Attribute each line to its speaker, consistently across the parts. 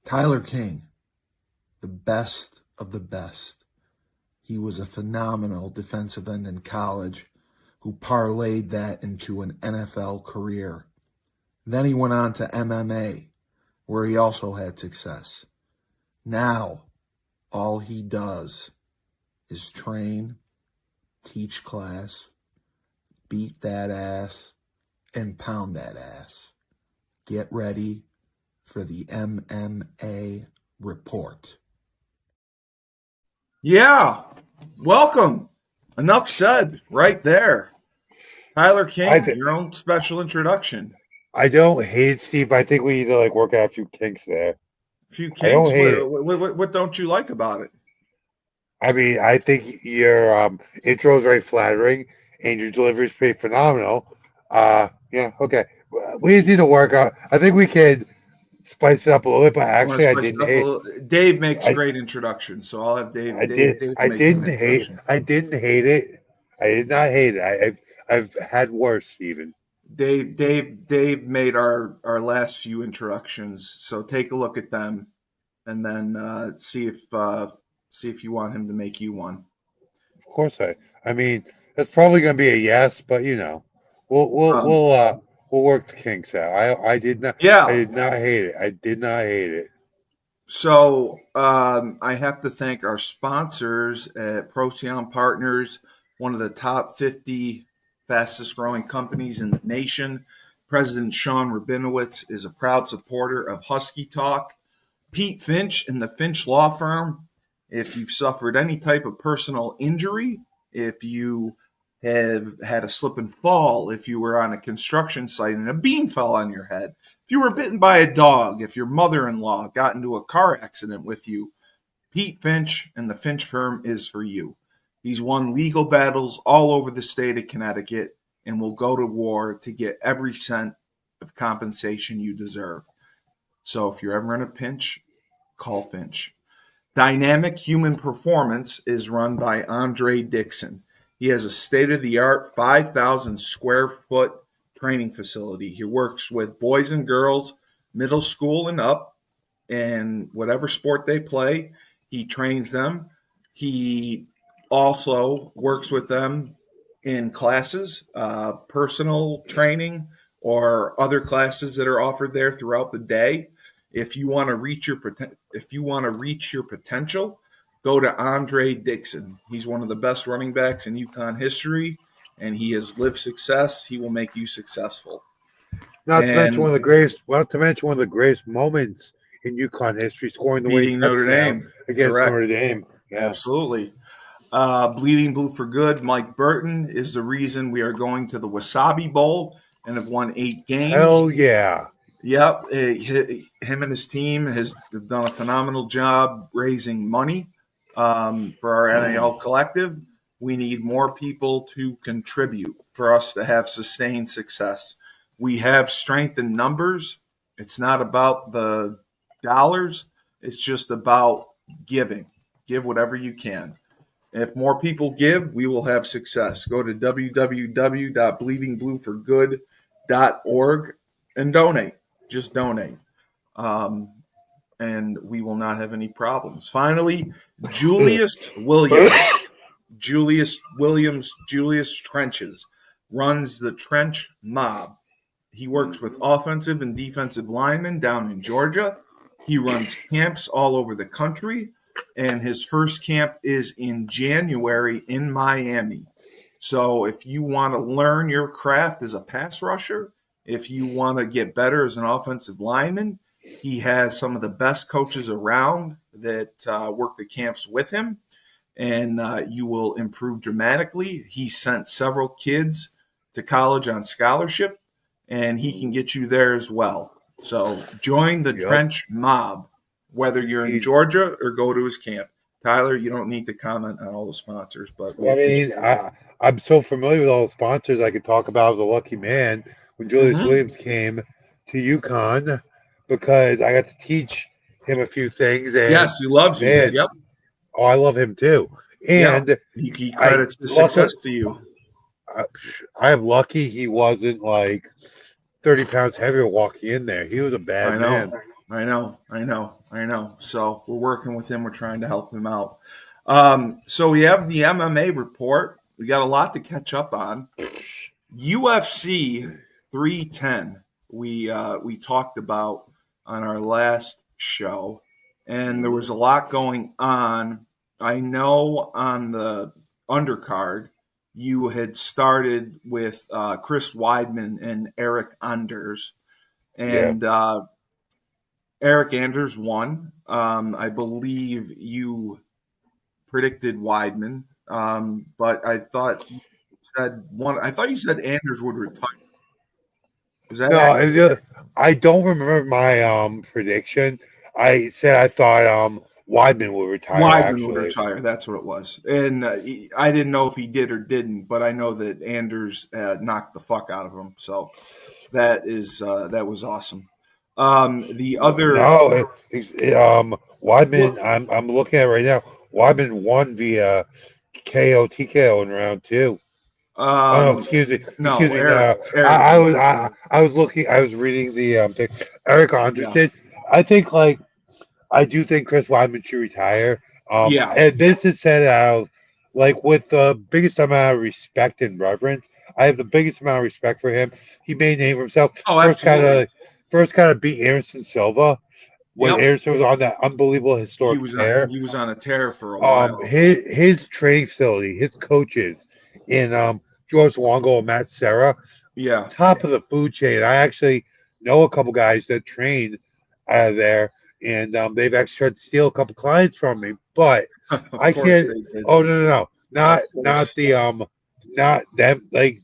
Speaker 1: Tyler King, the best of the best. He was a phenomenal defensive end in college who parlayed that into an NFL career. Then he went on to MMA, where he also had success. Now, all he does is train, teach class, beat that ass, and pound that ass. Get ready for the MMA report.
Speaker 2: Yeah, welcome. Enough said right there. Tyler King, your own special introduction.
Speaker 3: I don't hate it, Steve. I think we need to work out a few kinks there.
Speaker 2: A few kinks?
Speaker 3: I don't hate it.
Speaker 2: What don't you like about it?
Speaker 3: I mean, I think your intro is very flattering and your delivery is pretty phenomenal. Yeah, okay. We just need to work out. I think we could spice it up a little bit, but actually, I didn't hate.
Speaker 2: Dave makes great introductions, so I'll have Dave.
Speaker 3: I didn't hate it. I did not hate it. I've had worse, Steven.
Speaker 2: Dave made our last few introductions, so take a look at them, and then see if you want him to make you one.
Speaker 3: Of course, I mean, that's probably going to be a yes, but we'll work the kinks out. I did not.
Speaker 2: Yeah.
Speaker 3: I did not hate it. I did not hate it.
Speaker 2: So I have to thank our sponsors at Parseghian Partners, one of the top 50 fastest growing companies in the nation. President Sean Rabinowitz is a proud supporter of Husky Talk. Pete Finch and the Finch Law Firm. If you've suffered any type of personal injury, if you have had a slip and fall, if you were on a construction site and a beam fell on your head, if you were bitten by a dog, if your mother-in-law got into a car accident with you, Pete Finch and the Finch Firm is for you. He's won legal battles all over the state of Connecticut and will go to war to get every cent of compensation you deserve. So if you're ever in a pinch, call Finch. Dynamic Human Performance is run by Andre Dixon. He has a state-of-the-art 5,000 square foot training facility. He works with boys and girls, middle school and up, and whatever sport they play, he trains them. He also works with them in classes, personal training, or other classes that are offered there throughout the day. If you want to reach your potential, go to Andre Dixon. He's one of the best running backs in UConn history, and he has lived success. He will make you successful.
Speaker 3: Not to mention one of the greatest moments in UConn history, scoring the winning
Speaker 2: Notre Dame
Speaker 3: against Notre Dame. Yeah.
Speaker 2: Absolutely. Bleeding Blue for Good. Mike Burton is the reason we are going to the Wasabi Bowl and have won 8 games.
Speaker 3: Hell yeah.
Speaker 2: Yep, him and his team have done a phenomenal job raising money for our NAL collective. We need more people to contribute for us to have sustained success. We have strength in numbers. It's not about the dollars. It's just about giving. Give whatever you can. If more people give, we will have success. Go to www.bleedingblueforgood.org and donate. Just donate. And we will not have any problems. Finally, Julius Trenches runs the Trench Mob. He works with offensive and defensive linemen down in Georgia. He runs camps all over the country, and his first camp is in January in Miami. So if you want to learn your craft as a pass rusher, if you want to get better as an offensive lineman, he has some of the best coaches around that work the camps with him, and you will improve dramatically. He sent several kids to college on scholarship, and he can get you there as well. So join the Trench Mob, whether you're in Georgia or go to his camp. Tyler, you don't need to comment on all the sponsors, but
Speaker 3: I'm so familiar with all the sponsors. I could talk about as a lucky man when Julius Williams came to UConn, because I got to teach him a few things. And
Speaker 2: yes, he loves you. Yep.
Speaker 3: Oh, I love him too. And
Speaker 2: he credits his success to you.
Speaker 3: I'm lucky he wasn't 30 pounds heavier walking in there. He was a bad man.
Speaker 2: I know. So we're working with him. We're trying to help him out. So we have the MMA report. We got a lot to catch up on. UFC 310. We talked about on our last show, and there was a lot going on. I know on the undercard, you had started with Chris Weidman and Eric Anders,
Speaker 3: Yeah.
Speaker 2: and Eric Anders won. I believe you predicted Weidman, but I thought you said one. I thought you said Anders would retire. Was that
Speaker 3: No,
Speaker 2: accurate?
Speaker 3: I don't remember my prediction. I said I thought Weidman would retire
Speaker 2: Weidman would
Speaker 3: actually.
Speaker 2: retire. That's what it was, and I didn't know if he did or didn't, but I know that Anders knocked the fuck out of him. So that was awesome. The other,
Speaker 3: No,
Speaker 2: well,
Speaker 3: Weidman. I'm looking at it right now. Weidman won via KO TKO in round two. Oh no,
Speaker 2: um,
Speaker 3: excuse me, excuse
Speaker 2: no,
Speaker 3: me. No,
Speaker 2: Eric did.
Speaker 3: I was looking. I was reading the thing. Eric Anders
Speaker 2: Yeah,
Speaker 3: did. I think like I do think Chris Weidman should retire.
Speaker 2: yeah.
Speaker 3: And this is said out of like with the biggest amount of respect and reverence. I have the biggest amount of respect for him. He made a name for himself.
Speaker 2: Oh, absolutely.
Speaker 3: First kind of beat Anderson Silva when
Speaker 2: Yep.
Speaker 3: Anderson was on that unbelievable historic tear.
Speaker 2: He was on a tear for a while.
Speaker 3: His training facility, his coaches in George Longo and Matt Serra,
Speaker 2: Yeah,
Speaker 3: top of the food chain. I actually know a couple guys that train out of there, and they've actually tried to steal a couple clients from me. But
Speaker 2: of
Speaker 3: I
Speaker 2: course
Speaker 3: can't.
Speaker 2: they did.
Speaker 3: Oh no,
Speaker 2: Of
Speaker 3: not
Speaker 2: course.
Speaker 3: the not them. Like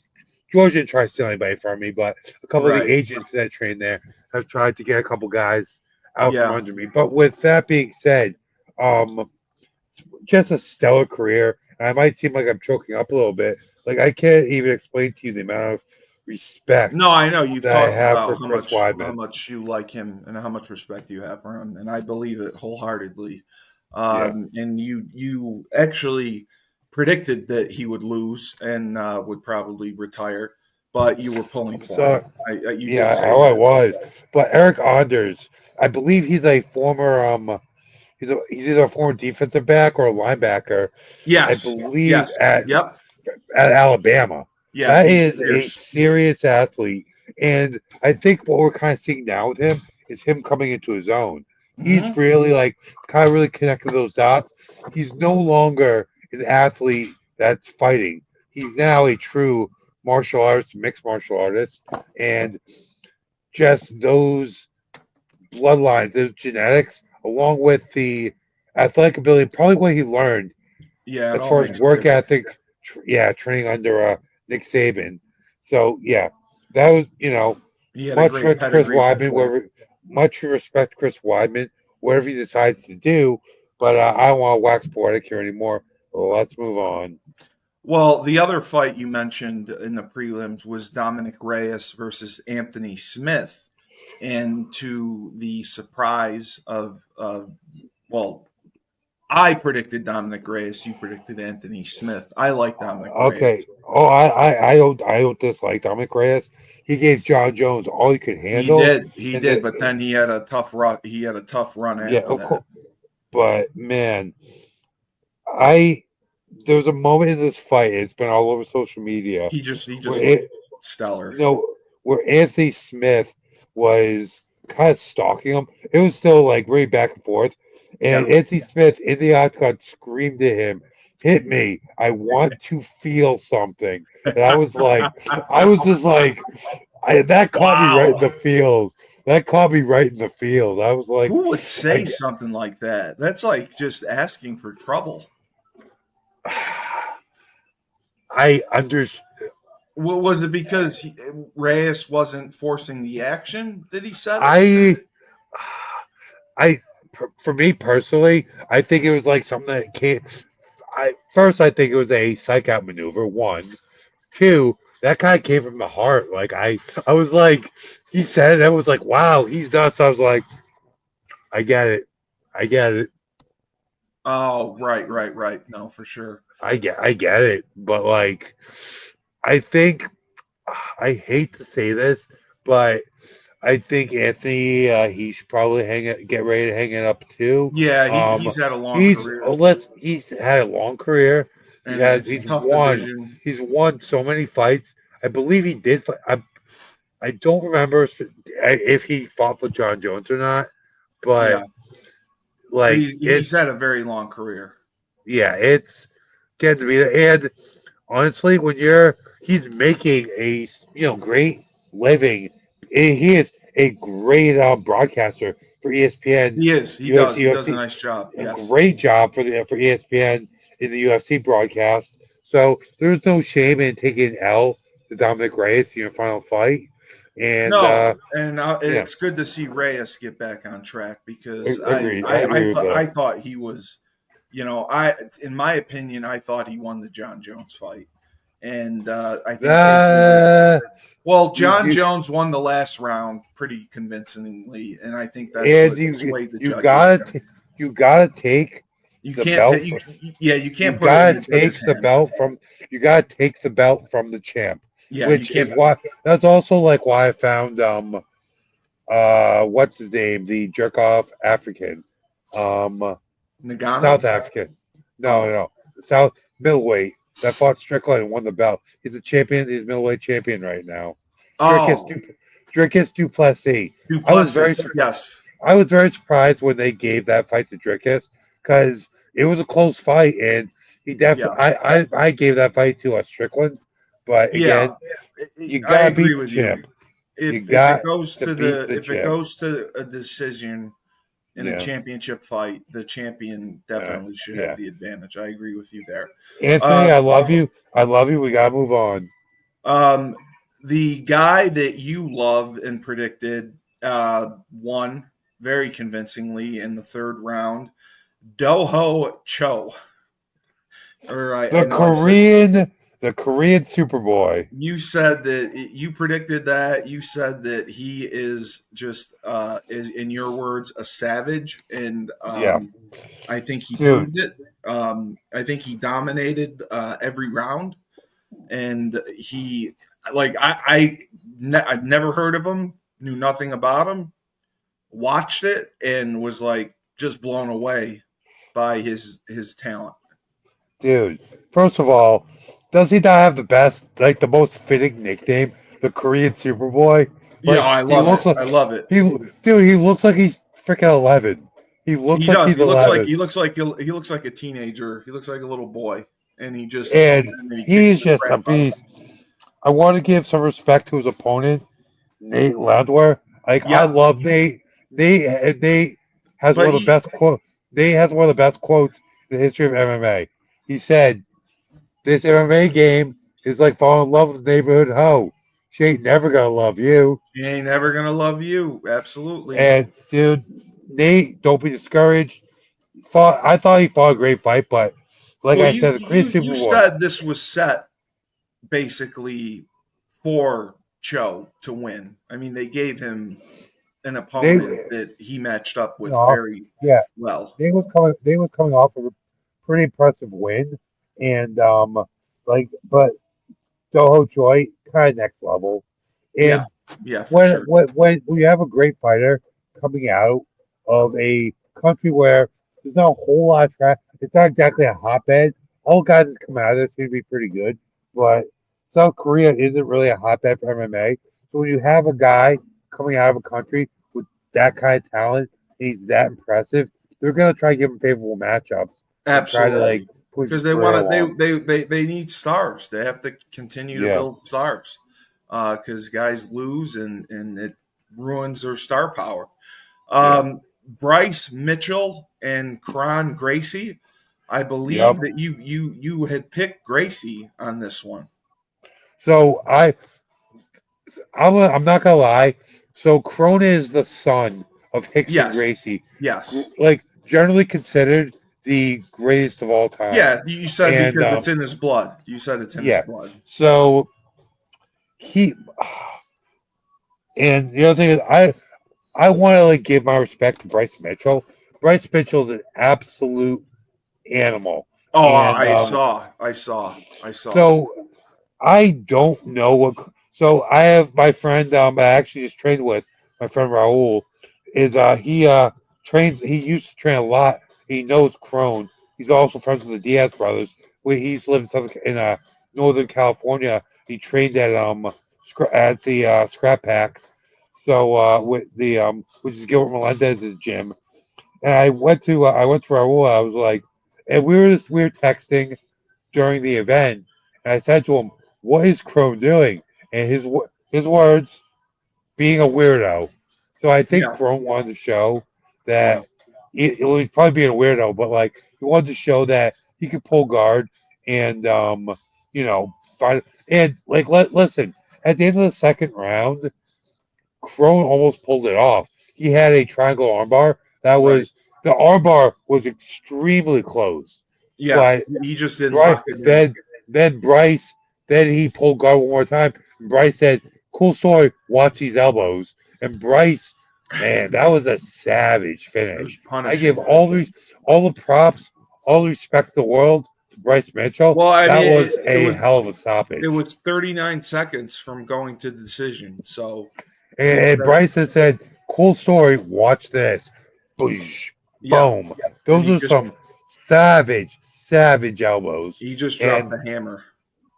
Speaker 3: George didn't try to steal anybody from me, but a couple of the
Speaker 2: Right.
Speaker 3: agents that train there have tried to get a couple guys out from
Speaker 2: Yeah.
Speaker 3: under me. But with that being said, um, just a stellar career. And I might seem like I'm choking up a little bit. Like I can't even explain to you the amount of respect
Speaker 2: No, I know you've
Speaker 3: that I
Speaker 2: talked
Speaker 3: have
Speaker 2: about
Speaker 3: for Chris
Speaker 2: how
Speaker 3: Weidman.
Speaker 2: much you like him and how much respect you have for him, and I believe it wholeheartedly.
Speaker 3: Yeah.
Speaker 2: And you actually predicted that he would lose and would probably retire, but you were pulling for him.
Speaker 3: So
Speaker 2: You did
Speaker 3: yeah,
Speaker 2: say
Speaker 3: how I
Speaker 2: that.
Speaker 3: was. But Eric Anders, I believe he's a former he's either a former defensive back or a linebacker. I
Speaker 2: Yes.
Speaker 3: believe
Speaker 2: Yes. Yep.
Speaker 3: at Alabama.
Speaker 2: Yeah.
Speaker 3: That
Speaker 2: He's
Speaker 3: is a
Speaker 2: fierce.
Speaker 3: serious athlete. And I think what we're kind of seeing now with him is him coming into his own. He's
Speaker 2: Hmm.
Speaker 3: really like kind of really connected those dots. He's no longer an athlete that's fighting. He's now a true martial artist, mixed martial artist. And just those bloodlines, those genetics, along with the athletic ability, probably what he learned
Speaker 2: Yeah. It
Speaker 3: as
Speaker 2: all
Speaker 3: far as
Speaker 2: makes a
Speaker 3: work
Speaker 2: difference.
Speaker 3: ethic, yeah, training under Nick Saban. So yeah, that was
Speaker 2: He had a
Speaker 3: much
Speaker 2: great
Speaker 3: respect to Chris
Speaker 2: pedigree
Speaker 3: Weidman.
Speaker 2: before.
Speaker 3: Much respect to Chris Weidman, whatever he decides to do. But I don't want to wax poetic here anymore. Well, let's move on.
Speaker 2: Well, the other fight you mentioned in the prelims was Dominic Reyes versus Anthony Smith. And to the surprise of, well, I predicted Dominic Reyes. You predicted Anthony Smith. I like Dominic
Speaker 3: Okay.
Speaker 2: Reyes.
Speaker 3: Oh, I don't dislike Dominic Reyes. He gave John Jones all he could handle,
Speaker 2: He
Speaker 3: and
Speaker 2: did, but then he had a tough run. He had a tough run
Speaker 3: yeah,
Speaker 2: after
Speaker 3: of
Speaker 2: that.
Speaker 3: course. But man, I there's a moment in this fight. It's been all over social media
Speaker 2: He
Speaker 3: where
Speaker 2: just looked stellar.
Speaker 3: where Anthony Smith was kind of stalking him. It was still like really back and forth, and
Speaker 2: Yeah.
Speaker 3: Anthony Smith in the octagon screamed at him, "Hit me! I want to feel something." And I was just like, that caught me right in
Speaker 2: Wow.
Speaker 3: the feels. That caught me right in the feels. I was like,
Speaker 2: Who would say
Speaker 3: I,
Speaker 2: something like that? That's like just asking for trouble.
Speaker 3: I understand.
Speaker 2: Was it because Reyes wasn't forcing the action that he said it?
Speaker 3: I I for me personally, I think it was like something that can't. I think it was a psych out maneuver. One, two, that guy came from the heart. Like I was like, he said it. I was like, wow, he's nuts. I was like, I get it, I get it,
Speaker 2: Oh, right. No, for sure.
Speaker 3: I get it. But like, I think I hate to say this, but I think Anthony, he should probably get ready to hang it up too.
Speaker 2: Yeah, he's had a long
Speaker 3: He's
Speaker 2: career,
Speaker 3: he's had a long career.
Speaker 2: and it's a tough division.
Speaker 3: He's won so many fights. I believe he did. I don't remember if he fought for John Jones or not, but
Speaker 2: Yeah, but
Speaker 3: like
Speaker 2: he's had a very long career.
Speaker 3: yeah, it's getting to be there. And honestly, when he's making a great living. He is a great broadcaster for ESPN,
Speaker 2: He is. He does. He does a nice job.
Speaker 3: A
Speaker 2: Yes.
Speaker 3: great job for ESPN in the UFC broadcast. So there's no shame in taking an L to Dominic Reyes in your final fight. And
Speaker 2: No, and
Speaker 3: yeah,
Speaker 2: it's good to see Reyes get back on track because
Speaker 3: agreed. I agree with
Speaker 2: I
Speaker 3: that.
Speaker 2: thought he was, in my opinion, I thought he won the John Jones fight, and I think well,
Speaker 3: You,
Speaker 2: John
Speaker 3: you,
Speaker 2: Jones won the last round pretty convincingly, and I think that's
Speaker 3: and
Speaker 2: what swayed the
Speaker 3: you
Speaker 2: judges.
Speaker 3: you gotta take
Speaker 2: You
Speaker 3: the
Speaker 2: can't,
Speaker 3: belt.
Speaker 2: you
Speaker 3: You
Speaker 2: can't put it in
Speaker 3: gotta
Speaker 2: the judge's
Speaker 3: take the
Speaker 2: hand.
Speaker 3: belt from you gotta take the belt from the champ,
Speaker 2: Yeah, you
Speaker 3: which is
Speaker 2: can't.
Speaker 3: why that's also like why I found what's his name, the jerk off African, um South
Speaker 2: Nagano.
Speaker 3: African,
Speaker 2: Oh,
Speaker 3: no, South middleweight that fought Strickland and won the belt. He's a champion. He's middleweight champion right now. Dricus
Speaker 2: oh,
Speaker 3: Dricus Duplessis. I was very
Speaker 2: Duplessis. Yes.
Speaker 3: I was very surprised when they gave that fight to Dricus because it was a close fight, and he
Speaker 2: Yeah.
Speaker 3: definitely. I gave that fight to Strickland, but
Speaker 2: Yeah.
Speaker 3: again, you
Speaker 2: I
Speaker 3: gotta
Speaker 2: agree
Speaker 3: beat the
Speaker 2: with you.
Speaker 3: champ. You
Speaker 2: If it
Speaker 3: got
Speaker 2: goes
Speaker 3: to
Speaker 2: to
Speaker 3: beat the
Speaker 2: if it
Speaker 3: champ.
Speaker 2: goes to a decision in a
Speaker 3: Yeah,
Speaker 2: championship fight, the champion definitely should have
Speaker 3: yeah.
Speaker 2: the advantage. I agree with you there.
Speaker 3: Anthony,
Speaker 2: Uh,
Speaker 3: I love you. I love you. We gotta move on.
Speaker 2: um, the guy that you love and predicted won very convincingly in the third round. Ho Choi. Or I
Speaker 3: The
Speaker 2: know I said
Speaker 3: Korean Superboy.
Speaker 2: you said that you predicted that. You said that he is just, is in your words, a savage, and
Speaker 3: Yeah,
Speaker 2: I think he
Speaker 3: dude.
Speaker 2: proved it. I think he dominated every round, and he like I've never heard of him, knew nothing about him, watched it, and was like just blown away by his talent.
Speaker 3: Dude, first of all, does he not have the most fitting nickname, the Korean Superboy?
Speaker 2: Yeah,
Speaker 3: Like
Speaker 2: I
Speaker 3: he
Speaker 2: love it.
Speaker 3: looks like
Speaker 2: I love it.
Speaker 3: he looks like he's freaking 11. He looks
Speaker 2: He
Speaker 3: like
Speaker 2: does.
Speaker 3: he's 11,
Speaker 2: He looks like a teenager. He looks like a little boy, and he just comes
Speaker 3: and
Speaker 2: in and he kicks
Speaker 3: he's
Speaker 2: the
Speaker 3: just a
Speaker 2: crap out of
Speaker 3: beast. I want to give some respect to his opponent, Nate Landwehr. Like I
Speaker 2: Yep.
Speaker 3: love Nate. Nate has one
Speaker 2: But
Speaker 3: of the best quotes. Nate has one of the best quotes in the history of MMA. He said, "This MMA game is like falling in love with the neighborhood hoe. She ain't never gonna love you."
Speaker 2: he ain't never gonna love you. Absolutely.
Speaker 3: And dude, Nate, don't be discouraged. I thought he fought a great fight, but like
Speaker 2: Well,
Speaker 3: I said, the Korean
Speaker 2: you
Speaker 3: Superboy.
Speaker 2: said this was set basically for Cho to win. I mean, they gave him an
Speaker 3: They,
Speaker 2: opponent that he matched up with
Speaker 3: off,
Speaker 2: very
Speaker 3: yeah,
Speaker 2: well.
Speaker 3: They was coming off of a pretty impressive win, and but Ho Choi kind of next level.
Speaker 2: Yeah.
Speaker 3: And
Speaker 2: Yeah, for sure.
Speaker 3: when you have a great fighter coming out of a country where there's not a whole lot of traffic, it's not exactly a hotbed. All guys that come out of there seem to be pretty good, but South Korea isn't really a hotbed for MMA. So when you have a guy coming out of a country with that kind of talent, and he's that impressive, they're gonna try to give him favorable matchups and try to like
Speaker 2: Absolutely.
Speaker 3: push his
Speaker 2: Because they
Speaker 3: career
Speaker 2: want to,
Speaker 3: along.
Speaker 2: they need stars. They have to continue to
Speaker 3: Yeah,
Speaker 2: build stars. Because guys lose and it ruins their star power.
Speaker 3: yeah,
Speaker 2: Bryce Mitchell and Kron Gracie. I
Speaker 3: yep.
Speaker 2: believe that you had picked Gracie on this one.
Speaker 3: So I'm not gonna lie. So Krona is the son of Hickson
Speaker 2: Yes,
Speaker 3: Gracie,
Speaker 2: yes,
Speaker 3: like generally considered the greatest of all time.
Speaker 2: yeah. You said
Speaker 3: And
Speaker 2: because it's in his blood. You said it's in his
Speaker 3: yeah,
Speaker 2: blood.
Speaker 3: so he and the other thing is I want to like give my respect to Bryce Mitchell. Bryce Mitchell is an absolute animal,
Speaker 2: Oh,
Speaker 3: and
Speaker 2: I saw.
Speaker 3: so I don't know what. So I have my friend I actually just trained with, my friend Raul, is he trains. He used to train a lot. He knows Crone. He's also friends with the Diaz brothers. Where he's lived in Northern California. He trained at the Scrap Pack. So with the which is Gilbert Melendez's gym. And I went to Raul. I was like, and we were texting during the event, and I said to him, "What is Crow doing?" And his words, being a weirdo. So I think
Speaker 2: Yeah,
Speaker 3: Crow wanted to show
Speaker 2: yeah,
Speaker 3: that it was probably being a weirdo, but like he wanted to show that he could pull guard and fight. And like listen, at the end of the second round, Crone almost pulled it off. He had a triangle armbar that
Speaker 2: right.
Speaker 3: was the armbar was extremely close,
Speaker 2: Yeah,
Speaker 3: but
Speaker 2: he just didn't
Speaker 3: Bryce
Speaker 2: lock it in.
Speaker 3: then Bryce then he pulled guard one more time. And Bryce said, "Cool story. Watch these elbows." And Bryce, man, that was a savage
Speaker 2: It was
Speaker 3: finish. I give
Speaker 2: punishing.
Speaker 3: all the props, all the respect in the world to Bryce Mitchell.
Speaker 2: Well, I
Speaker 3: That
Speaker 2: mean,
Speaker 3: was
Speaker 2: it
Speaker 3: a
Speaker 2: was
Speaker 3: hell of a
Speaker 2: it
Speaker 3: stoppage.
Speaker 2: was 39 seconds from going to decision. So
Speaker 3: And,
Speaker 2: it's
Speaker 3: and Bryce had said, "Cool story. Watch this." Boosh,
Speaker 2: yeah,
Speaker 3: boom.
Speaker 2: and
Speaker 3: Those are some savage elbows.
Speaker 2: he just dropped
Speaker 3: And
Speaker 2: the hammer.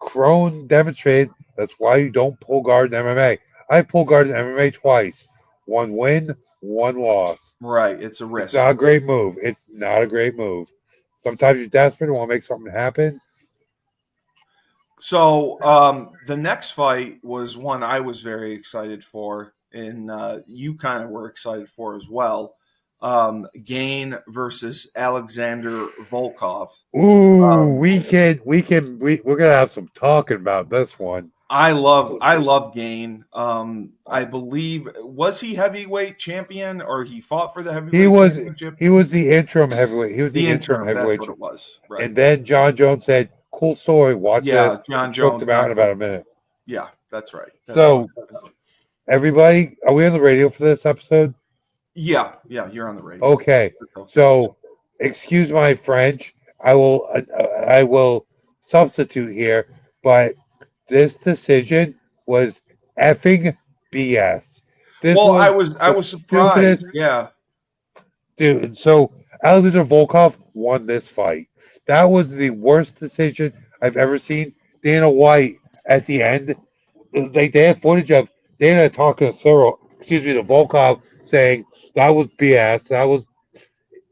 Speaker 3: Crone demonstrated that's why you don't pull guard in MMA. I pulled guard in MMA twice. One win, one loss.
Speaker 2: Right, it's a
Speaker 3: It's
Speaker 2: risk.
Speaker 3: not a great move. It's not a great move. Sometimes you're desperate and want to make something happen.
Speaker 2: So the next fight was one I was very excited for, and you kind of were excited for as well. Gane versus Alexander Volkov.
Speaker 3: Ooh,
Speaker 2: Um,
Speaker 3: we're gonna have some talking about this one.
Speaker 2: I love Gane. I believe was he heavyweight champion or he fought for the
Speaker 3: He
Speaker 2: heavyweight
Speaker 3: was
Speaker 2: championship?
Speaker 3: he was the interim heavyweight. He was
Speaker 2: The
Speaker 3: the interim
Speaker 2: interim, that's
Speaker 3: heavyweight.
Speaker 2: what it was. Right.
Speaker 3: And then John Jones said, "Cool story. Watch
Speaker 2: Yeah,
Speaker 3: this." And
Speaker 2: John
Speaker 3: choked
Speaker 2: Jones
Speaker 3: him out in
Speaker 2: knocked him.
Speaker 3: about a minute.
Speaker 2: Yeah, that's right. That's what
Speaker 3: So
Speaker 2: happened.
Speaker 3: everybody, are we on the radio for this episode?
Speaker 2: Yeah, yeah, you're on the radio.
Speaker 3: Okay,
Speaker 2: That's okay.
Speaker 3: so excuse my French. I will substitute here, but this decision was effing BS. This
Speaker 2: Well, I
Speaker 3: was
Speaker 2: was I
Speaker 3: the
Speaker 2: was surprised.
Speaker 3: stupidest
Speaker 2: Yeah.
Speaker 3: dude. So Alexander Volkov won this fight. That was the worst decision I've ever seen. Dana White at the end, they had footage of Dana talking to to Volkov saying that was BS. That was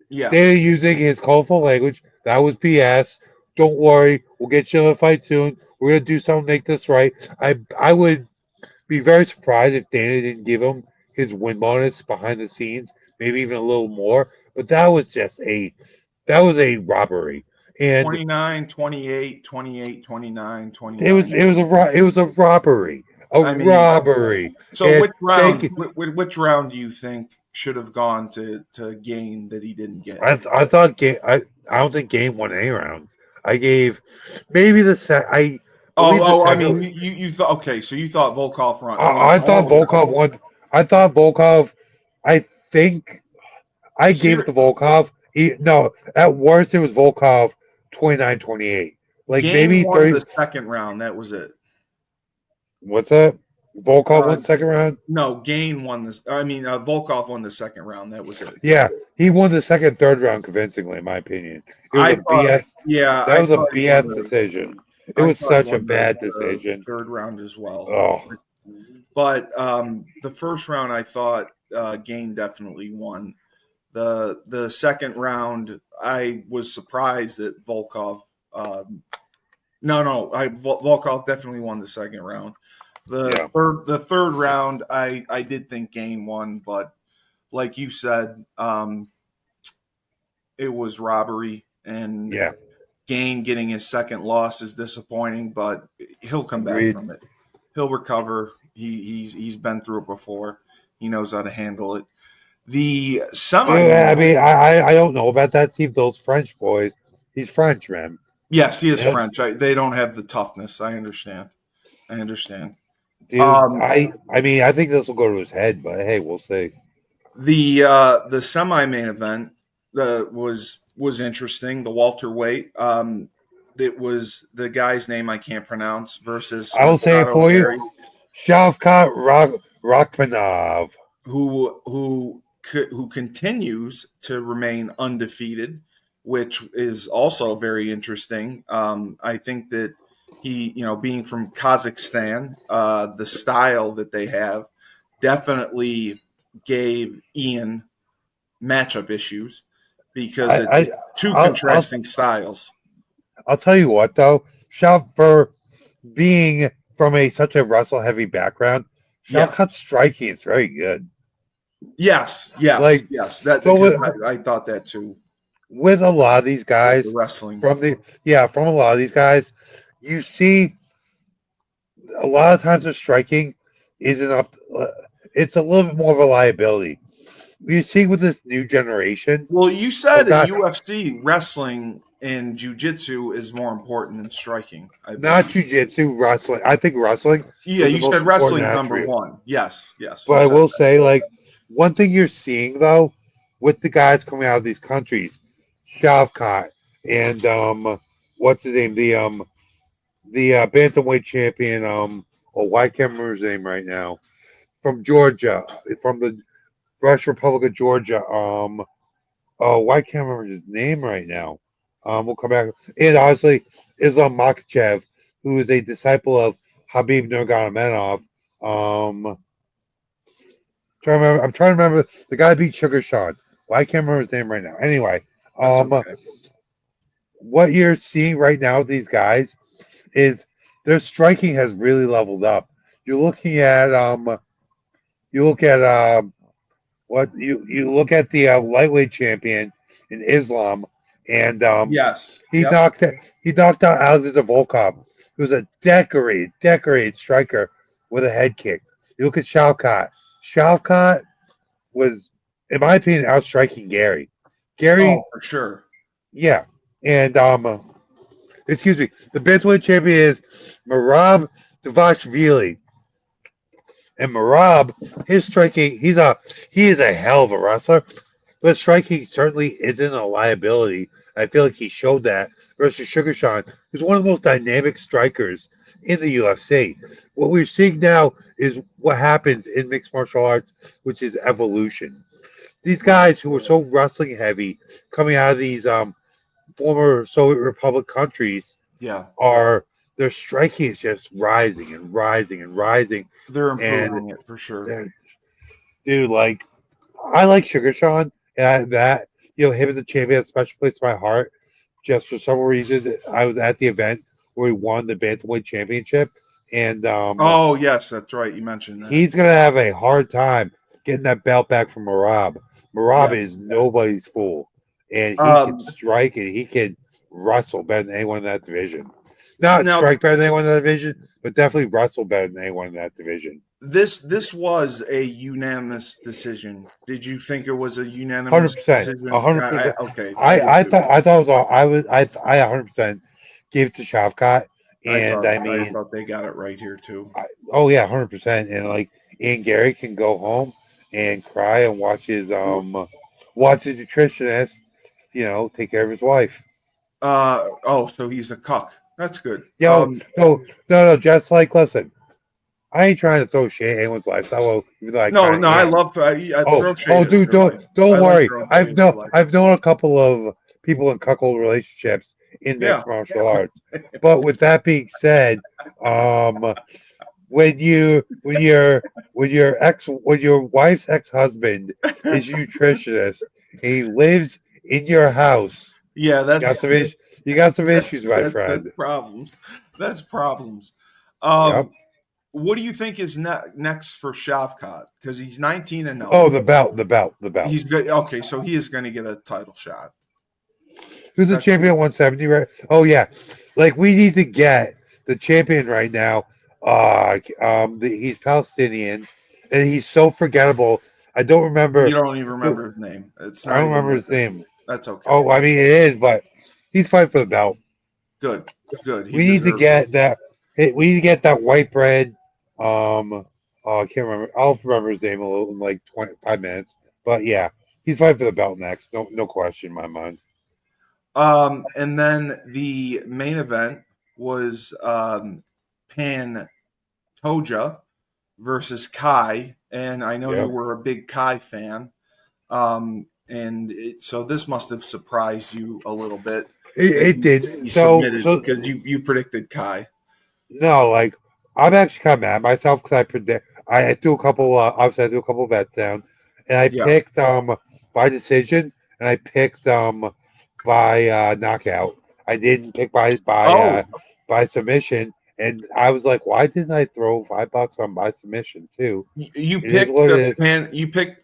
Speaker 2: Yeah.
Speaker 3: Dana using his colorful language. That was BS. Don't worry, we'll get you in a fight soon. We're gonna do something to make this right. I would be very surprised if Dana didn't give him his win bonus behind the scenes, maybe even a little more. But that was a robbery, and
Speaker 2: 29, 28, 28, 29,
Speaker 3: it was
Speaker 2: 29.
Speaker 3: it was a robbery, a
Speaker 2: I mean,
Speaker 3: robbery.
Speaker 2: so
Speaker 3: And
Speaker 2: which
Speaker 3: thank
Speaker 2: round
Speaker 3: you.
Speaker 2: which round do you think should have gone to Gane that he didn't get?
Speaker 3: I thought I don't think game won any rounds. I gave maybe the set. I believe the
Speaker 2: I mean,
Speaker 3: second.
Speaker 2: you thought okay, so you thought Volkov won
Speaker 3: I thought
Speaker 2: all the
Speaker 3: Volkov
Speaker 2: rounds.
Speaker 3: won. I thought Volkov. I think I gave it
Speaker 2: Ser-
Speaker 3: to Volkov. No, at worst it was Volkov 29-28. Like
Speaker 2: Gane
Speaker 3: maybe
Speaker 2: won
Speaker 3: 30.
Speaker 2: the second round. That was it.
Speaker 3: What's that? Volkov
Speaker 2: Uh,
Speaker 3: won second round.
Speaker 2: no, Gane won this. I mean, Volkov won the second round. That was it.
Speaker 3: Yeah, he won the second, third round convincingly, in my opinion. It was
Speaker 2: I
Speaker 3: a
Speaker 2: thought,
Speaker 3: BS.
Speaker 2: yeah,
Speaker 3: That
Speaker 2: I
Speaker 3: was a
Speaker 2: thought he won
Speaker 3: BS
Speaker 2: the.
Speaker 3: decision. It
Speaker 2: I
Speaker 3: was
Speaker 2: thought he
Speaker 3: such a
Speaker 2: won
Speaker 3: bad
Speaker 2: the
Speaker 3: decision.
Speaker 2: third round as well.
Speaker 3: Oh,
Speaker 2: But the first round, I thought Gane definitely won. The second round, I was surprised that Volkov. Volkov definitely won the second round.
Speaker 3: yeah,
Speaker 2: The third round, I did think Gane won, but like you said, it was robbery, and
Speaker 3: yeah.
Speaker 2: Gane getting his second loss is disappointing, but he'll come back
Speaker 3: Agreed.
Speaker 2: from it. He'll recover. He's been through it before. He knows how to handle it. The semi
Speaker 3: Yeah, I
Speaker 2: main,
Speaker 3: mean, I don't know about that. See those French boys. He's French, man.
Speaker 2: yes, he is
Speaker 3: Yeah,
Speaker 2: French. They don't have the toughness. I understand. I understand.
Speaker 3: dude.
Speaker 2: Um,
Speaker 3: I mean, I think this will go to his head, but hey, we'll see.
Speaker 2: the semi main event was interesting. The welterweight. It was the guy's name I can't pronounce versus
Speaker 3: I will say it
Speaker 2: Renato
Speaker 3: for you.
Speaker 2: Harry.
Speaker 3: Shavkat Rachmanov.
Speaker 2: who continues to remain undefeated, which is also very interesting. I think that he, being from Kazakhstan, the style that they have definitely gave Ian matchup issues because
Speaker 3: I,
Speaker 2: it's two
Speaker 3: I'll
Speaker 2: contrasting styles.
Speaker 3: I'll tell you what though, for being from such a wrestle heavy background,
Speaker 2: Yes,
Speaker 3: Shavkat's striking is very good.
Speaker 2: yes, yes,
Speaker 3: Like
Speaker 2: yes. That
Speaker 3: so
Speaker 2: because I thought that too
Speaker 3: with a lot of these
Speaker 2: with the
Speaker 3: guys
Speaker 2: wrestling.
Speaker 3: from a lot of these guys, you see a lot of times the striking isn't up. It's a little bit more of a liability. You see with this new generation
Speaker 2: Well, you
Speaker 3: of
Speaker 2: said in
Speaker 3: guys,
Speaker 2: UFC, wrestling and jujitsu is more important than striking, I
Speaker 3: not
Speaker 2: believe.
Speaker 3: jujitsu, wrestling. I think wrestling
Speaker 2: Yeah,
Speaker 3: is the
Speaker 2: you
Speaker 3: most
Speaker 2: said
Speaker 3: important
Speaker 2: wrestling's number
Speaker 3: attribute.
Speaker 2: one. Yes, yes,
Speaker 3: But
Speaker 2: you
Speaker 3: I
Speaker 2: said
Speaker 3: will
Speaker 2: that.
Speaker 3: say, like, one thing you're seeing though, with the guys coming out of these countries, Shavkat and what's his name? The bantamweight champion. Oh, I can't remember his name right now. From Georgia, from the Russian Republic of Georgia. Oh, I can't remember his name right now. We'll come back. And obviously, Islam Makhachev, who is a disciple of Habib Nurmagomedov. Um, I'm trying to remember the guy that beat Sugar Sean. Well, I can't remember his name right now. Anyway,
Speaker 2: That's
Speaker 3: um,
Speaker 2: okay.
Speaker 3: what you're seeing right now with these guys is their striking has really leveled up. You're looking at you look at what you look at the lightweight champion in Islam, and
Speaker 2: Yes.
Speaker 3: he
Speaker 2: Yep.
Speaker 3: knocked he knocked out Alexander Volkov, who's a decorated striker with a head kick. You look at Shavkat. Shavkat was, in my opinion, outstriking Gary.
Speaker 2: Oh,
Speaker 3: Gary,
Speaker 2: for sure.
Speaker 3: yeah, and excuse me, the bantamweight champion is Marab Davashvili, and Marab, his striking, he is a hell of a wrestler, but striking certainly isn't a liability. I feel like he showed that versus Sugar Sean, who's one of the most dynamic strikers in the UFC. What we're seeing now is what happens in mixed martial arts, which is evolution. These guys who were so wrestling heavy coming out of these former Soviet Republic countries
Speaker 2: Yeah,
Speaker 3: are their striking is just rising and rising and rising.
Speaker 2: they're
Speaker 3: And
Speaker 2: improving it for sure.
Speaker 3: dude, like I like Sugar Sean, and that him as a champion has a special place in my heart. Just for some reason, I was at the event where he won the bantamweight championship, and
Speaker 2: Oh, yes, that's right. You mentioned that.
Speaker 3: he's gonna have a hard time getting that belt back from Marab. Marab
Speaker 2: Yeah.
Speaker 3: is nobody's fool, and he can
Speaker 2: Um,
Speaker 3: strike and he can wrestle better than anyone in that division. Not
Speaker 2: now
Speaker 3: strike better than anyone in that division, but definitely wrestle better than anyone in that division.
Speaker 2: this was a unanimous decision. Did you think it was a
Speaker 3: Hundred
Speaker 2: unanimous
Speaker 3: percent,
Speaker 2: decision?
Speaker 3: 100%.
Speaker 2: Okay, I did too.
Speaker 3: I thought it was all, I 100% gave it to Shavkat,
Speaker 2: I
Speaker 3: and
Speaker 2: thought
Speaker 3: I
Speaker 2: I
Speaker 3: mean,
Speaker 2: thought they got it right here too.
Speaker 3: oh yeah, 100%. And like Ian Gary can go home and cry and watch his nutritionist, take care of his wife.
Speaker 2: Oh, so he's a cuck. That's good.
Speaker 3: No, just like listen, I ain't trying to throw shade at anyone's lifestyle, even though I
Speaker 2: No,
Speaker 3: kind
Speaker 2: no,
Speaker 3: of
Speaker 2: I
Speaker 3: am.
Speaker 2: love I throw shade
Speaker 3: Oh,
Speaker 2: at
Speaker 3: dude,
Speaker 2: your life.
Speaker 3: don't
Speaker 2: I like
Speaker 3: worry.
Speaker 2: throwing shade at your life.
Speaker 3: I've known a couple of people in cuckold relationships in
Speaker 2: Yeah.
Speaker 3: mixed martial arts. But with that being said, um, when you when your wife's ex husband is your nutritionist and he lives in your house,
Speaker 2: Yeah,
Speaker 3: you got you got some issues, my
Speaker 2: that's
Speaker 3: friend.
Speaker 2: problems. That's problems.
Speaker 3: Yep.
Speaker 2: What do you think is next for Shavkat? Because he's 19-0.
Speaker 3: Oh, the belt.
Speaker 2: He's good. Okay, so he is going to get a title shot.
Speaker 3: Who's the
Speaker 2: That's
Speaker 3: champion at 170, right? Oh yeah. Like we need to get the champion right now. He's Palestinian and he's so forgettable. I don't
Speaker 2: You
Speaker 3: remember
Speaker 2: don't even remember his name. It's
Speaker 3: I
Speaker 2: not
Speaker 3: don't
Speaker 2: even
Speaker 3: remember
Speaker 2: worth
Speaker 3: his
Speaker 2: it.
Speaker 3: name.
Speaker 2: That's okay.
Speaker 3: Oh, I mean it is, but he's fighting for the belt.
Speaker 2: Good, good. He
Speaker 3: We need to
Speaker 2: deserves it.
Speaker 3: get that we need to get that white bread. I can't remember. I'll remember his name in like 25 minutes. But yeah, he's fighting for the belt next. No question in my mind.
Speaker 2: And then the main event was Pan Toja versus Kai. and I know you
Speaker 3: Yep.
Speaker 2: were a big Kai fan. So this must have surprised you a little bit that
Speaker 3: It
Speaker 2: he
Speaker 3: did.
Speaker 2: submitted because you predicted Kai.
Speaker 3: No, like I'm actually kind of mad at myself because I threw a couple. Obviously, I threw a couple bets down, and I
Speaker 2: Yeah.
Speaker 3: picked by decision, and I picked by knockout. I didn't pick
Speaker 2: Oh,
Speaker 3: by submission, and I was like, why didn't I throw $5 on by submission too?
Speaker 2: you
Speaker 3: It is
Speaker 2: picked
Speaker 3: what it is.
Speaker 2: You picked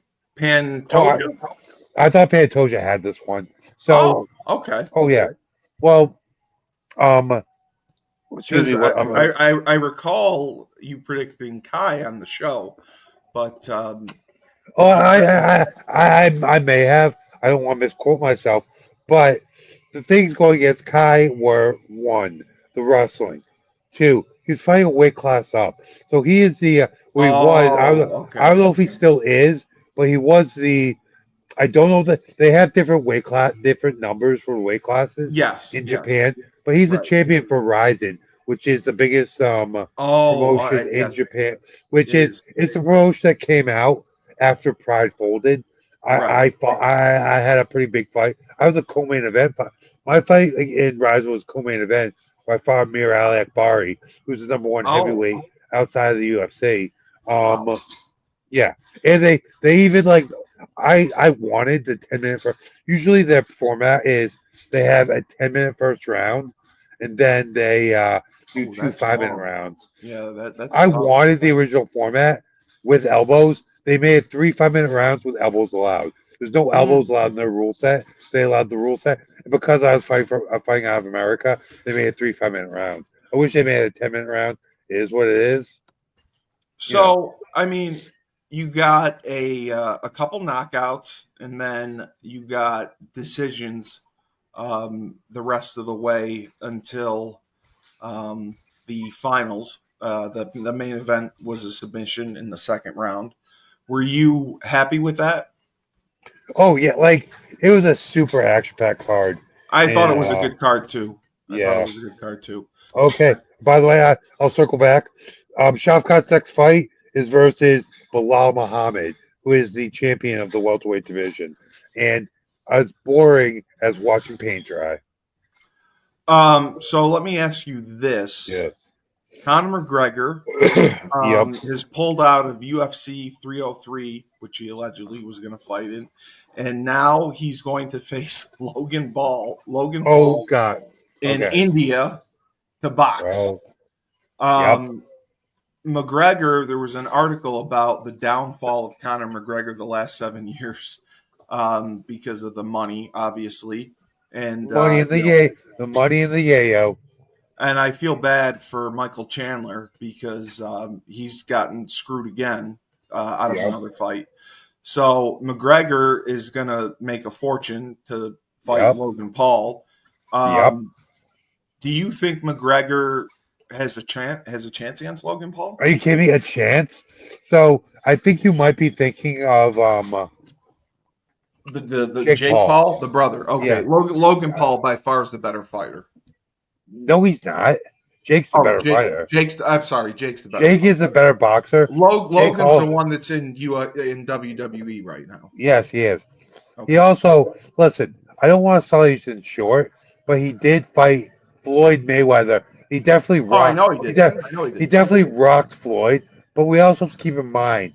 Speaker 3: Oh,
Speaker 2: Pantoja.
Speaker 3: I thought Pantoja had this one. So,
Speaker 2: Oh, okay.
Speaker 3: oh yeah. Well, um, excuse
Speaker 2: Because
Speaker 3: me. What?
Speaker 2: I recall you predicting Kai on the show, but
Speaker 3: Oh,
Speaker 2: if you
Speaker 3: I may have. I don't want to misquote myself, but the things going against Kai were one, the wrestling, two, he's fighting a weight class up, so he is the well, he was. I
Speaker 2: okay,
Speaker 3: don't know if he still is, but he was the. I don't know that they have different different numbers for weight classes
Speaker 2: yes,
Speaker 3: in
Speaker 2: yes,
Speaker 3: Japan, but he's a
Speaker 2: right.
Speaker 3: champion for Ryzen, which is the biggest
Speaker 2: Oh,
Speaker 3: promotion in
Speaker 2: yes,
Speaker 3: Japan. Which
Speaker 2: it
Speaker 3: is
Speaker 2: is.
Speaker 3: it's a promotion that came out after Pride folded.
Speaker 2: Right.
Speaker 3: I had a pretty big fight. I was a co-main event. My fight in Ryzen was co-main event. Where I fought Mir Ali Akbari, who's the number one
Speaker 2: Oh,
Speaker 3: heavyweight outside of the UFC.
Speaker 2: wow.
Speaker 3: Yeah, and they even like I wanted the 10 minute first. Usually their format is they have a 10 minute first round, and then they do
Speaker 2: Oh,
Speaker 3: two
Speaker 2: that's
Speaker 3: 5 minute
Speaker 2: long.
Speaker 3: rounds.
Speaker 2: Yeah, that's
Speaker 3: I
Speaker 2: tough.
Speaker 3: wanted the original format with elbows. They made it 3 5 minute rounds with elbows allowed. There's no elbows
Speaker 2: Mm.
Speaker 3: allowed in their rule set. They allowed the rule set, and because I was fighting out of America, they made it 3 5 minute rounds. I wish they made it a 10 minute round. It is what it is, you know.
Speaker 2: So, I mean, you got a couple knockouts, and then you got decisions the rest of the way until the finals. The main event was a submission in the second round. Were you happy with that?
Speaker 3: Oh yeah, like it was a super action packed card,
Speaker 2: I thought it
Speaker 3: and
Speaker 2: was a good card too. I thought it
Speaker 3: yeah.
Speaker 2: was a good card too.
Speaker 3: Okay. By the way, I'll circle back. Shavkat's next fight is versus Bilal Muhammad, who is the champion of the welterweight division, and as boring as watching paint dry.
Speaker 2: So let me ask you this:
Speaker 3: Yes.
Speaker 2: Conor McGregor
Speaker 3: Yep.
Speaker 2: is pulled out of UFC 303, which he allegedly was going to fight in, and now he's going to face Logan
Speaker 3: Oh
Speaker 2: Paul
Speaker 3: God.
Speaker 2: in
Speaker 3: Okay.
Speaker 2: India to box.
Speaker 3: Well. Yep.
Speaker 2: Um, McGregor, there was an article about the downfall of Conor McGregor the last 7 years because of the money, obviously, and
Speaker 3: Money in the yay. The money in the yayo.
Speaker 2: and I feel bad for Michael Chandler because he's gotten screwed again out of
Speaker 3: Yep.
Speaker 2: another fight. So McGregor is going to make a fortune to fight
Speaker 3: Yep.
Speaker 2: Logan Paul.
Speaker 3: Yep.
Speaker 2: Do you think McGregor has a chance against Logan Paul?
Speaker 3: Are you kidding me? A chance? So I think you might be thinking of
Speaker 2: The
Speaker 3: Jake
Speaker 2: Jake
Speaker 3: Paul.
Speaker 2: Paul, the brother. Okay,
Speaker 3: Yeah.
Speaker 2: Logan Paul by far is the better fighter.
Speaker 3: No, he's not. Jake's the
Speaker 2: Oh,
Speaker 3: better fighter.
Speaker 2: I'm sorry, Jake's the better.
Speaker 3: Jake is a better boxer.
Speaker 2: Logan's
Speaker 3: Paul,
Speaker 2: the one that's in WWE right now.
Speaker 3: yes, he is.
Speaker 2: Okay.
Speaker 3: He also listen. I don't want to sell you in short, but he did fight Floyd Mayweather. He definitely
Speaker 2: Oh, I
Speaker 3: rocked.
Speaker 2: know he did. I know he
Speaker 3: He
Speaker 2: did.
Speaker 3: definitely rocked Floyd. But we also have to keep in mind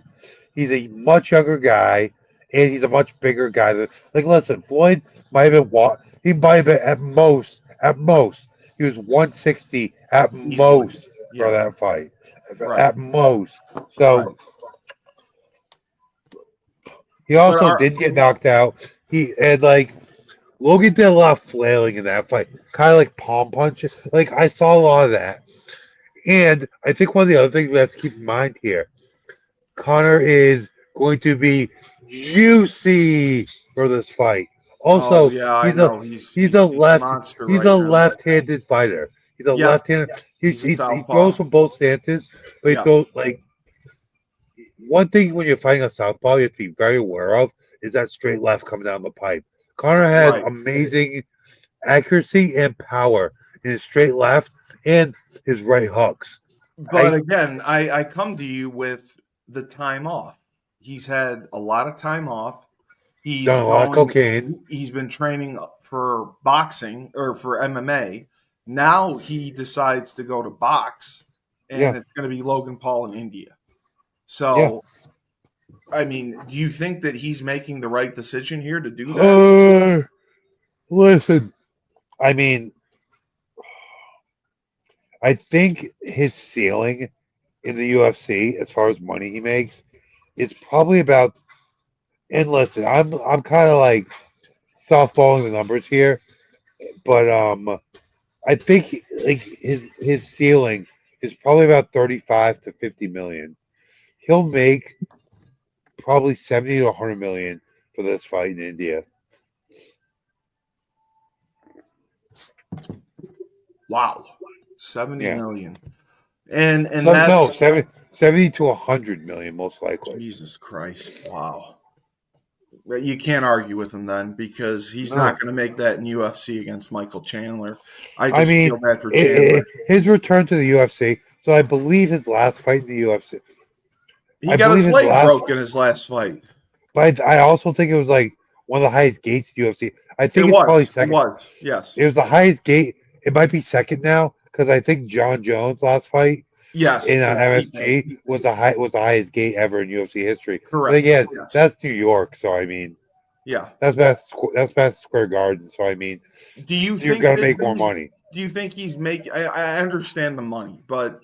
Speaker 3: he's a much younger guy and he's a much bigger guy. Like, listen, Floyd might have been he might have been at most he was 160 at
Speaker 2: Easily.
Speaker 3: most for
Speaker 2: Yeah.
Speaker 3: that fight.
Speaker 2: Right.
Speaker 3: At most. So.
Speaker 2: Right.
Speaker 3: He also did get knocked out. Logan did a lot of flailing in that fight, kind of like palm punches. Like I saw a lot of that, and I think one of the other things we have to keep in mind here, Connor is going to be juicy for this fight.
Speaker 2: Oh
Speaker 3: Also,
Speaker 2: yeah, I
Speaker 3: he's a
Speaker 2: know.
Speaker 3: he's a
Speaker 2: He's a
Speaker 3: left
Speaker 2: monster
Speaker 3: he's
Speaker 2: right
Speaker 3: a
Speaker 2: now.
Speaker 3: left-handed fighter. He's a
Speaker 2: Yep.
Speaker 3: left-handed.
Speaker 2: He's a
Speaker 3: He
Speaker 2: southpaw.
Speaker 3: throws from both stances, but he
Speaker 2: Yeah.
Speaker 3: throws like one thing when you're fighting a southpaw you have to be very aware of is that straight left coming down the pipe. Connor has
Speaker 2: Right.
Speaker 3: amazing accuracy and power in his straight left and his right hooks.
Speaker 2: But again, I come to you with the time off. he's had a lot of time off. He's
Speaker 3: Done a lot of
Speaker 2: going.
Speaker 3: cocaine.
Speaker 2: He's been training for boxing or for MMA. Now he decides to go to box,
Speaker 3: Yeah,
Speaker 2: and it's going to be Logan Paul in India.
Speaker 3: yeah.
Speaker 2: So, I mean, do you think that he's making the right decision here to do that?
Speaker 3: Listen, I mean, I think his ceiling in the UFC, as far as money he makes, is probably about. And listen, I'm kind of like softballing the numbers here, but I think like his ceiling is probably about 35 to 50 million. He'll make probably 70 to 100 million for this fight in India.
Speaker 2: Wow, 70
Speaker 3: Yeah.
Speaker 2: million. And
Speaker 3: So no,
Speaker 2: that's
Speaker 3: 70 to 100 million most likely.
Speaker 2: Jesus Christ. Wow. You can't argue with him then because he's
Speaker 3: No.
Speaker 2: not going to make that in UFC against Michael Chandler. I
Speaker 3: I
Speaker 2: just feel
Speaker 3: mean,
Speaker 2: bad for Chandler.
Speaker 3: his return to the UFC. So I believe his last fight in the UFC.
Speaker 2: He
Speaker 3: I
Speaker 2: got
Speaker 3: believe
Speaker 2: his
Speaker 3: his
Speaker 2: leg
Speaker 3: last,
Speaker 2: broke in his last fight.
Speaker 3: but I also think it was like one of the highest gates in the UFC. I
Speaker 2: It
Speaker 3: think it's probably
Speaker 2: was. It
Speaker 3: second.
Speaker 2: was. Yes.
Speaker 3: It was the highest gate. It might be second now because I think John Jones' last fight
Speaker 2: Yes.
Speaker 3: in
Speaker 2: For
Speaker 3: MSG was the highest gate ever in UFC history. But
Speaker 2: correct.
Speaker 3: again,
Speaker 2: Yes.
Speaker 3: that's New York, so I mean
Speaker 2: Yeah.
Speaker 3: that's Madison Square Garden. So I mean
Speaker 2: Do you
Speaker 3: you're
Speaker 2: think
Speaker 3: gonna
Speaker 2: that
Speaker 3: make more
Speaker 2: he's
Speaker 3: money.
Speaker 2: do you think he's making I understand the money, but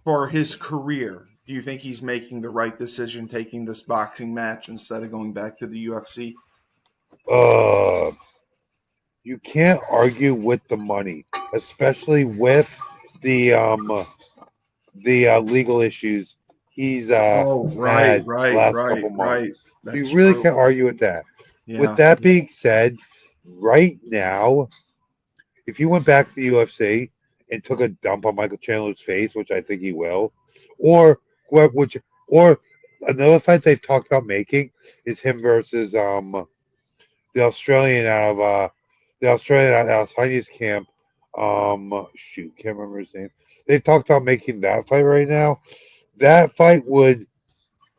Speaker 2: for his career, do you think he's making the right decision taking this boxing match instead of going back to the UFC?
Speaker 3: Uh, you can't argue with the money, especially with the legal issues he's
Speaker 2: Oh, right,
Speaker 3: had the
Speaker 2: right,
Speaker 3: last
Speaker 2: right,
Speaker 3: couple
Speaker 2: right.
Speaker 3: months. So you
Speaker 2: That's
Speaker 3: really
Speaker 2: true.
Speaker 3: can't argue with that. With
Speaker 2: Yeah.
Speaker 3: that being said, right now, if you went back to the UFC and took a dump on Michael Chandler's face, which I think he will, or which or another fight they've talked about making is him versus the Australian out of Australian camp. Shoot, can't remember his name. They've talked about making that fight right now. That fight would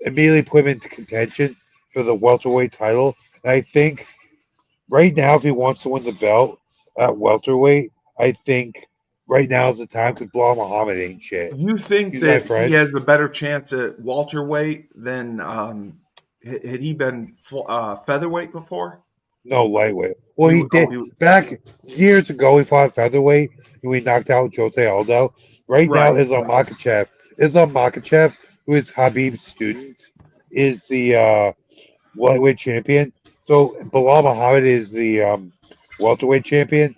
Speaker 3: immediately put him into contention for the welterweight title. And I think right now, if he wants to win the belt at welterweight, I think right now is the time because Bilal Muhammad ain't shit.
Speaker 2: You think
Speaker 3: He's my
Speaker 2: that he
Speaker 3: friend.
Speaker 2: has a better chance at welterweight than had he been featherweight before?
Speaker 3: No lightweight. Well,
Speaker 2: He,
Speaker 3: he
Speaker 2: oh,
Speaker 3: did
Speaker 2: he,
Speaker 3: back years ago. He fought featherweight and we knocked out Jose Aldo. Right now,
Speaker 2: right.
Speaker 3: Islam Makachev, who is Habib's student, is the lightweight champion. So Bilal Muhammad is the welterweight champion.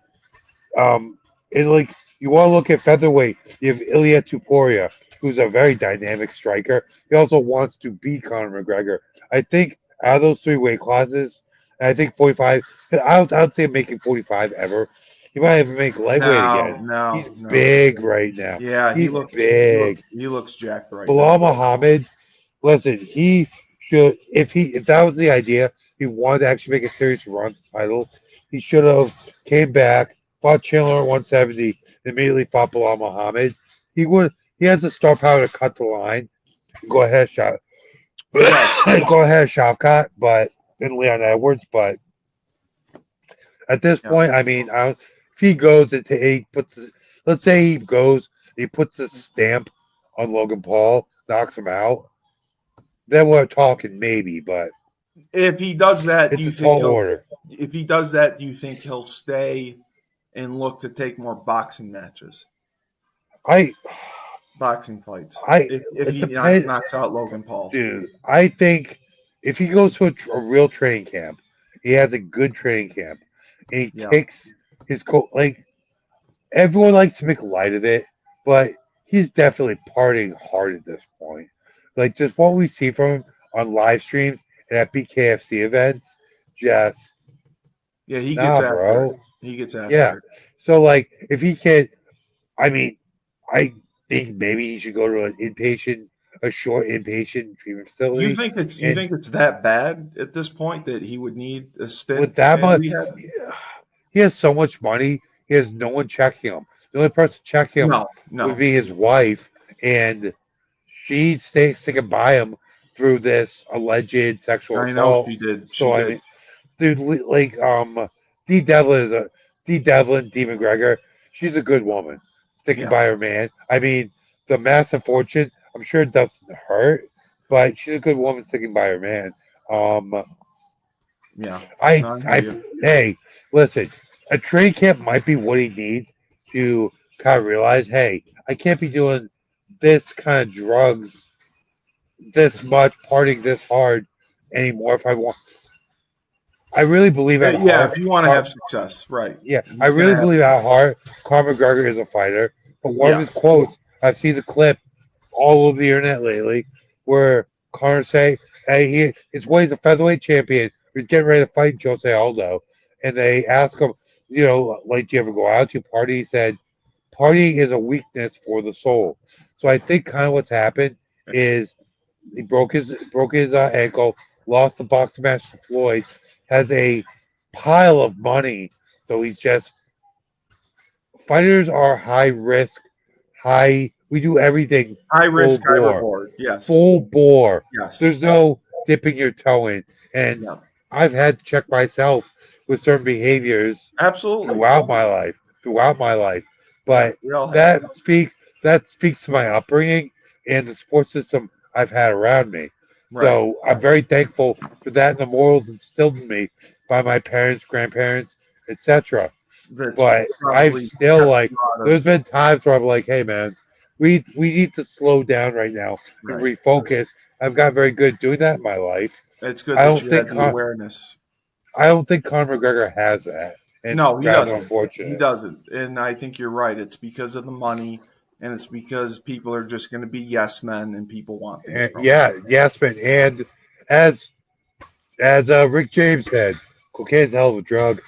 Speaker 3: And like you want to look at featherweight, you have Ilya Tuporia, who's a very dynamic striker. He also wants to beat Conor McGregor. I think out of those three weight classes, and I think 45. I would say making 45 ever. He might even make lightweight
Speaker 2: No,
Speaker 3: again. He's
Speaker 2: no, no.
Speaker 3: big right now.
Speaker 2: Yeah,
Speaker 3: He's big.
Speaker 2: he looks jacked right
Speaker 3: Bilal
Speaker 2: now.
Speaker 3: Muhammad, listen, he should if that was the idea, he wanted to actually make a serious run to the title. He should have came back, fought Chandler at 170, immediately fought Bilal Muhammad. He has the star power to cut the line. Go ahead, shot.
Speaker 2: He does.
Speaker 3: Go ahead, Shavkat, but and Leon Edwards. But at this
Speaker 2: Yeah.
Speaker 3: point, I mean, if he goes and he puts, let's say he goes, he puts the stamp on Logan Paul, knocks him out. Then we're talking maybe, but
Speaker 2: If he does that, do
Speaker 3: it's
Speaker 2: you
Speaker 3: a
Speaker 2: think
Speaker 3: tall
Speaker 2: he'll?
Speaker 3: order.
Speaker 2: If he does that, do you think he'll stay and look to take more boxing matches,
Speaker 3: I,
Speaker 2: boxing fights?
Speaker 3: I,
Speaker 2: If
Speaker 3: it
Speaker 2: he
Speaker 3: depends,
Speaker 2: knocks out Logan Paul,
Speaker 3: dude. I think if he goes to a real training camp, he has a good training camp, and he
Speaker 2: yeah,
Speaker 3: kicks his coat. Like everyone likes to make light of it, but he's definitely partying hard at this point. Like just what we see from him on live streams and at BKFC events, just
Speaker 2: yeah, he gets
Speaker 3: nah,
Speaker 2: after it.
Speaker 3: bro.
Speaker 2: He gets
Speaker 3: Yeah.
Speaker 2: after it.
Speaker 3: So like, if he can, I mean, I think maybe he should go to a short inpatient treatment facility,
Speaker 2: You
Speaker 3: and
Speaker 2: think it's that bad at this point that he would need a stint
Speaker 3: with that
Speaker 2: in
Speaker 3: much,
Speaker 2: rehab?
Speaker 3: he has so much money. He has no one checking him. The only person checking him
Speaker 2: No,
Speaker 3: would
Speaker 2: no.
Speaker 3: be his wife, and she'd stay sticking by him through this alleged sexual
Speaker 2: I know
Speaker 3: assault.
Speaker 2: she did. She
Speaker 3: So I
Speaker 2: did.
Speaker 3: mean, dude, like Dee McGregor. She's a good woman, sticking
Speaker 2: Yeah.
Speaker 3: by her man. I mean, the massive fortune. I'm sure it doesn't hurt, but she's a good woman sticking by her man. Um,
Speaker 2: Yeah.
Speaker 3: I,
Speaker 2: No, I hear
Speaker 3: I,
Speaker 2: you.
Speaker 3: hey, listen, a training camp might be what he needs to kind of realize, hey, I can't be doing this kind of drugs this much, partying this hard anymore if I want. I really believe at
Speaker 2: Yeah,
Speaker 3: heart,
Speaker 2: if you want to have success, right.
Speaker 3: yeah, I
Speaker 2: He's going
Speaker 3: really
Speaker 2: to have,
Speaker 3: believe at heart, Conor McGregor is a fighter. But one of
Speaker 2: yeah,
Speaker 3: his quotes, I've seen the clip all over the internet lately, where Conor say, "Hey, it's when he's a featherweight champion. He's getting ready to fight Jose Aldo," and they ask him, like, do you ever go out to party? He said, "Partying is a weakness for the soul." So I think kind of what's happened is he broke his ankle, lost the boxing match to Floyd, has a pile of money. So he's just fighters are high risk, high. We do everything
Speaker 2: high
Speaker 3: full
Speaker 2: risk, high
Speaker 3: bore,
Speaker 2: reward. Yes.
Speaker 3: full bore.
Speaker 2: Yes.
Speaker 3: There's no dipping your toe in, and
Speaker 2: Yeah.
Speaker 3: I've had to check myself with certain behaviors
Speaker 2: Absolutely.
Speaker 3: throughout my life.
Speaker 2: Yeah.
Speaker 3: But
Speaker 2: We all have.
Speaker 3: that speaks to my upbringing and the support system I've had around me.
Speaker 2: Right.
Speaker 3: So I'm very thankful for that and the morals instilled in me by my parents, grandparents, etc.
Speaker 2: That's
Speaker 3: But I've
Speaker 2: probably
Speaker 3: still
Speaker 2: kept
Speaker 3: like
Speaker 2: you out
Speaker 3: there's
Speaker 2: of,
Speaker 3: been times where I'm like, hey man, we need to slow down right now and
Speaker 2: right.
Speaker 3: refocus. I've got very good at doing that in my life.
Speaker 2: It's good
Speaker 3: I
Speaker 2: that
Speaker 3: don't
Speaker 2: you
Speaker 3: think
Speaker 2: had the
Speaker 3: Con-
Speaker 2: awareness.
Speaker 3: I don't think Conor McGregor has that. And it's
Speaker 2: No, he
Speaker 3: rather
Speaker 2: doesn't. He
Speaker 3: unfortunate.
Speaker 2: doesn't. And I think you're right. It's because of the money and it's because people are just going to be yes men and people want things
Speaker 3: And
Speaker 2: from them.
Speaker 3: yeah, Yasmin. And as Rick James said, cocaine's a hell of a drug.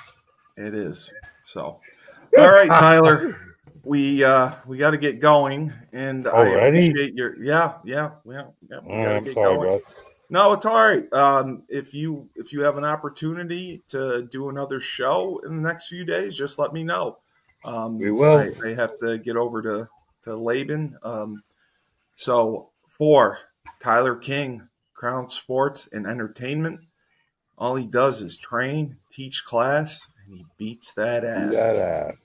Speaker 2: It is. So, all right, Tyler, we got to get going, and I
Speaker 3: Already?
Speaker 2: appreciate your yeah. We got to
Speaker 3: I'm
Speaker 2: get
Speaker 3: sorry,
Speaker 2: going.
Speaker 3: bud.
Speaker 2: No, it's all right. If you have an opportunity to do another show in the next few days, just let me know.
Speaker 3: We will.
Speaker 2: I have to get over to Laban. So for Tyler King, Crown Sports and Entertainment, all he does is train, teach class, and he beats that
Speaker 3: Beat that
Speaker 2: ass.
Speaker 3: ass.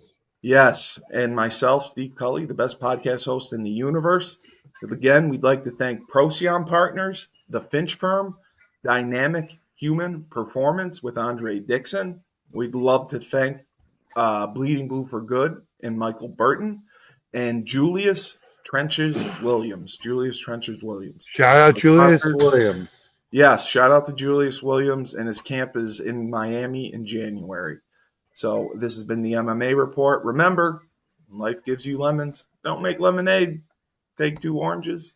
Speaker 2: Yes, and myself, Steve Cully, the best podcast host in the universe. Again, we'd like to thank Procyon Partners, the Finch Firm, Dynamic Human Performance with Andre Dixon. We'd love to thank Bleeding Blue for Good and Michael Burton, and Julius Trenches Williams. Julius Trenches Williams.
Speaker 3: Shout out
Speaker 2: Our
Speaker 3: Julius
Speaker 2: sponsors.
Speaker 3: Williams.
Speaker 2: Yes, shout out to Julius Williams, and his camp is in Miami in January. So this has been the MMA Report. Remember, when life gives you lemons, don't make lemonade. Take 2 oranges,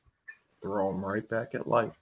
Speaker 2: throw them right back at life.